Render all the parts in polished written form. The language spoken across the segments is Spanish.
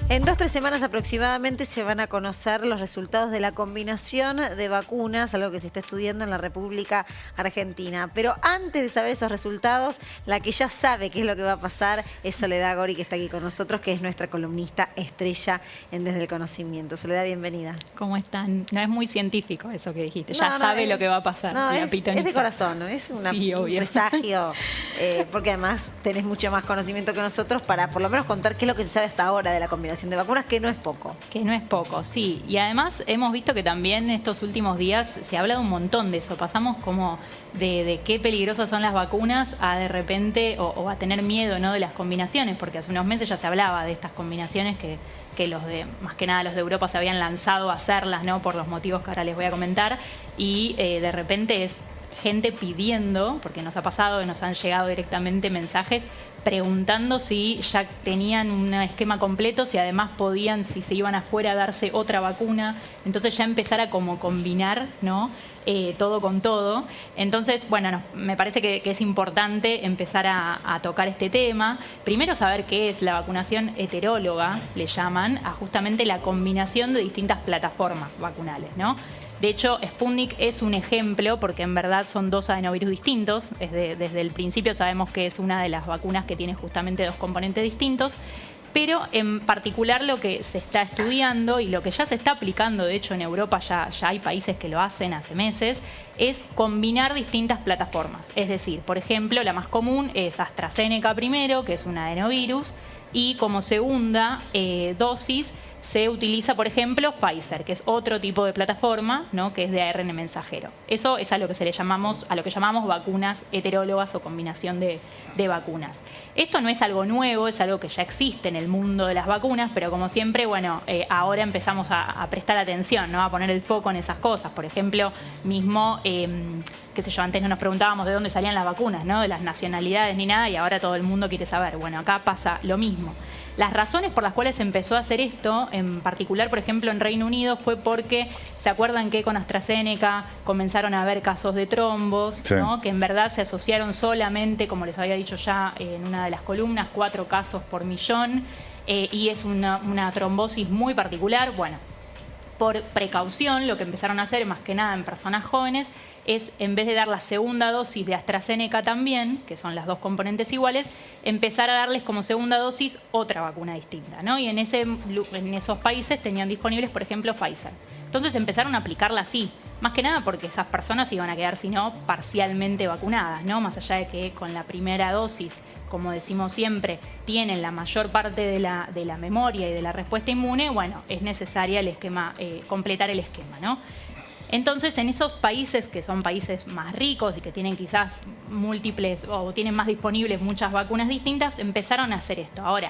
En 2 o 3 semanas aproximadamente se van a conocer los resultados de la combinación de vacunas, algo que se está estudiando en la República Argentina. Pero antes de saber esos resultados, la que ya sabe qué es lo que va a pasar es Soledad Gori, que está aquí con nosotros, que es nuestra columnista estrella en Desde el Conocimiento. Soledad, bienvenida. ¿Cómo están? No es muy científico eso que dijiste, ya sabe lo que va a pasar. No, es de corazón, ¿no? Es un presagio, porque además tenés mucho más conocimiento que nosotros para por lo menos contar qué es lo que se sabe hasta ahora de la combinación de vacunas, que no es poco. Que no es poco, sí. Y además hemos visto que también estos últimos días se ha hablado un montón de eso. Pasamos como de qué peligrosas son las vacunas a de repente, o a tener miedo, ¿no?, de las combinaciones, porque hace unos meses ya se hablaba de estas combinaciones que más que nada los de Europa se habían lanzado a hacerlas, ¿no?, por los motivos que ahora les voy a comentar, y de repente es gente pidiendo, porque nos ha pasado, nos han llegado directamente mensajes preguntando si ya tenían un esquema completo, si además podían, si se iban afuera, a darse otra vacuna. Entonces ya empezar a como combinar, ¿no?, todo con todo. Entonces, bueno, me parece que es importante empezar a tocar este tema. Primero saber qué es la vacunación heteróloga, le llaman, a justamente la combinación de distintas plataformas vacunales, ¿no? De hecho, Sputnik es un ejemplo porque en verdad son 2 adenovirus distintos. Desde el principio sabemos que es una de las vacunas que tiene justamente 2 componentes distintos. Pero en particular lo que se está estudiando y lo que ya se está aplicando, de hecho en Europa ya hay países que lo hacen hace meses, es combinar distintas plataformas. Es decir, por ejemplo, la más común es AstraZeneca primero, que es un adenovirus, y como segunda dosis se utiliza, por ejemplo, Pfizer, que es otro tipo de plataforma, ¿no?, que es de ARN mensajero. Eso es a lo que llamamos vacunas heterólogas o combinación de vacunas. Esto no es algo nuevo, es algo que ya existe en el mundo de las vacunas, pero como siempre, bueno, ahora empezamos a prestar atención, ¿no?, a poner el foco en esas cosas. Por ejemplo, mismo, qué sé yo, antes no nos preguntábamos de dónde salían las vacunas, ¿no?, de las nacionalidades ni nada, y ahora todo el mundo quiere saber. Bueno, acá pasa lo mismo. Las razones por las cuales se empezó a hacer esto, en particular, por ejemplo, en Reino Unido, fue porque, ¿se acuerdan que con AstraZeneca comenzaron a haber casos de trombos, sí, ¿no?, que en verdad se asociaron solamente, como les había dicho ya en una de las columnas, 4 casos por millón, y es una trombosis muy particular? Bueno, por precaución, lo que empezaron a hacer, más que nada en personas jóvenes, es, en vez de dar la segunda dosis de AstraZeneca también, que son las 2 componentes iguales, empezar a darles como segunda dosis otra vacuna distinta, ¿no? Y en esos países tenían disponibles, por ejemplo, Pfizer. Entonces empezaron a aplicarla así, más que nada porque esas personas iban a quedar, si no, parcialmente vacunadas, ¿no? Más allá de que con la primera dosis, como decimos siempre, tienen la mayor parte de la memoria y de la respuesta inmune, bueno, es necesaria el esquema, completar el esquema, ¿no? Entonces, en esos países que son países más ricos y que tienen quizás múltiples o tienen más disponibles muchas vacunas distintas, empezaron a hacer esto. Ahora,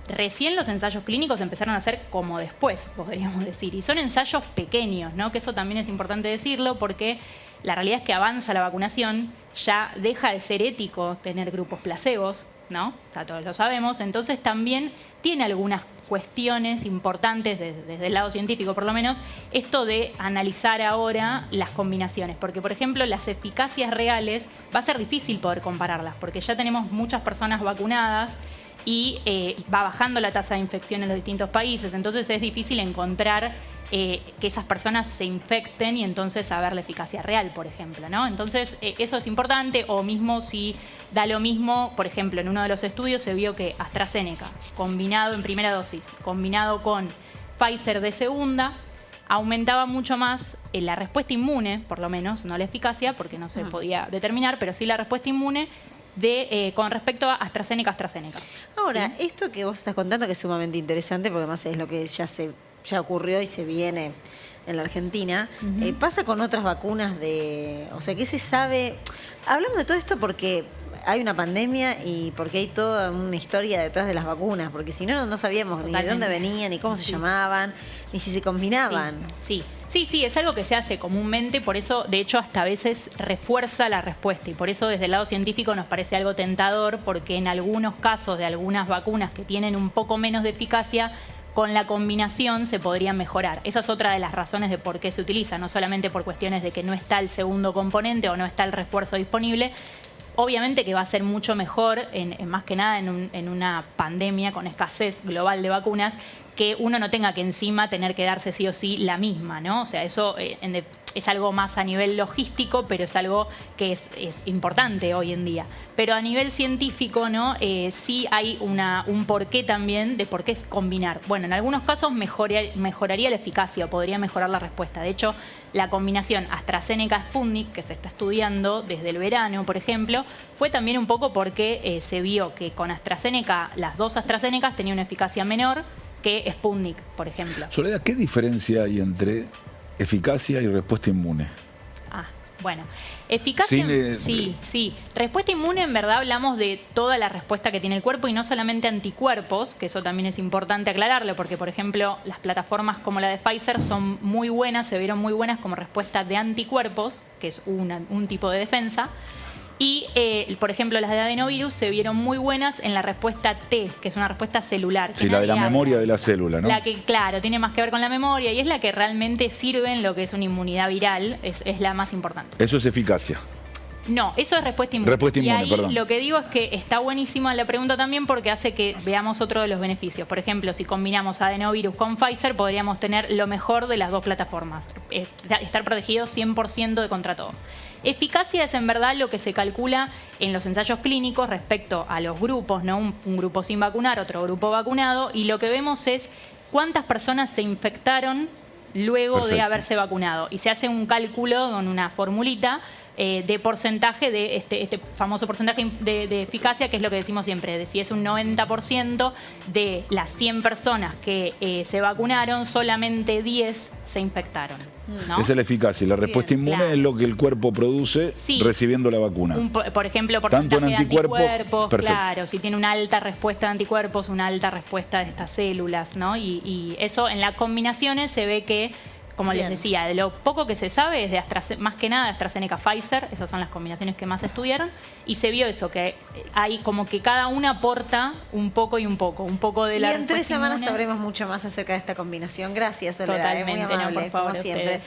recién los ensayos clínicos empezaron a hacer como después, podríamos decir. Y son ensayos pequeños, ¿no?, que eso también es importante decirlo porque la realidad es que avanza la vacunación, ya deja de ser ético tener grupos placebos, ¿no? Ya todos lo sabemos. Entonces también tiene algunas cuestiones importantes desde el lado científico, por lo menos, esto de analizar ahora las combinaciones. Porque, por ejemplo, las eficacias reales va a ser difícil poder compararlas, porque ya tenemos muchas personas vacunadas y va bajando la tasa de infección en los distintos países. Entonces es difícil encontrar que esas personas se infecten y entonces saber la eficacia real, por ejemplo, ¿no? Entonces eso es importante, o mismo si da lo mismo, por ejemplo, en uno de los estudios se vio que AstraZeneca, combinado en primera dosis, combinado con Pfizer de segunda, aumentaba mucho más la respuesta inmune, por lo menos, no la eficacia, porque no se podía determinar, pero sí la respuesta inmune con respecto a AstraZeneca. Ahora, ¿sí?, esto que vos estás contando, que es sumamente interesante, porque además es lo que ya ocurrió y se viene en la Argentina, pasa con otras vacunas o sea, ¿qué se sabe? Hablamos de todo esto porque hay una pandemia y porque hay toda una historia detrás de las vacunas, porque si no, no sabíamos Totalmente. Ni de dónde venían, ni cómo se llamaban, ni si se combinaban. Sí, es algo que se hace comúnmente, por eso, de hecho, hasta a veces refuerza la respuesta, y por eso desde el lado científico nos parece algo tentador, porque en algunos casos de algunas vacunas que tienen un poco menos de eficacia, con la combinación se podrían mejorar. Esa es otra de las razones de por qué se utiliza, no solamente por cuestiones de que no está el segundo componente o no está el refuerzo disponible. Obviamente que va a ser mucho mejor, más que nada en una pandemia con escasez global de vacunas, que uno no tenga que encima tener que darse sí o sí la misma, ¿no? O sea, eso es algo más a nivel logístico, pero es algo que es importante hoy en día. Pero a nivel científico, ¿no? Sí hay un porqué también de por qué es combinar. Bueno, en algunos casos mejoraría la eficacia o podría mejorar la respuesta. De hecho, la combinación AstraZeneca-Sputnik, que se está estudiando desde el verano, por ejemplo, fue también un poco porque se vio que con AstraZeneca, las dos AstraZenecas tenían una eficacia menor que Sputnik, por ejemplo. Soledad, ¿qué diferencia hay entre eficacia y respuesta inmune? Bueno, eficacia, Sí. sí. Respuesta inmune, en verdad, hablamos de toda la respuesta que tiene el cuerpo y no solamente anticuerpos, que eso también es importante aclararlo, porque, por ejemplo, las plataformas como la de Pfizer son muy buenas, se vieron muy buenas como respuesta de anticuerpos, que es un tipo de defensa. Y, por ejemplo, las de adenovirus se vieron muy buenas en la respuesta T, que es una respuesta celular. Sí, la de la memoria de la célula, ¿no? La que, claro, tiene más que ver con la memoria y es la que realmente sirve en lo que es una inmunidad viral, es la más importante. Eso es eficacia. No, eso es respuesta inmune. Respuesta inmune, y ahí perdón. Lo que digo es que está buenísima la pregunta también porque hace que veamos otro de los beneficios. Por ejemplo, si combinamos adenovirus con Pfizer, podríamos tener lo mejor de las dos plataformas. Estar protegidos 100% de contra todo. Eficacia es en verdad lo que se calcula en los ensayos clínicos respecto a los grupos, ¿no? Un grupo sin vacunar, otro grupo vacunado, y lo que vemos es cuántas personas se infectaron luego de haberse vacunado. Y se hace un cálculo con una formulita de porcentaje de este famoso porcentaje de eficacia, que es lo que decimos siempre, de si es un 90% de las 100 personas que se vacunaron, solamente 10 se infectaron, ¿no? Esa es la eficacia. La respuesta inmune claro. es lo que el cuerpo produce recibiendo la vacuna. Por ejemplo, tanto en porcentaje de anticuerpos, claro, si tiene una alta respuesta de anticuerpos, una alta respuesta de estas células, ¿no? Y eso en las combinaciones se ve que, como les decía, de lo poco que se sabe es de más que nada de AstraZeneca-Pfizer, esas son las combinaciones que más estudiaron, y se vio eso, que hay como que cada una aporta un poco de la respuesta. Y en 3 semanas inmune. sabremos mucho más acerca de esta combinación. Gracias, Soledad. Totalmente, muy amable, no, por favor, como siempre. ustedes.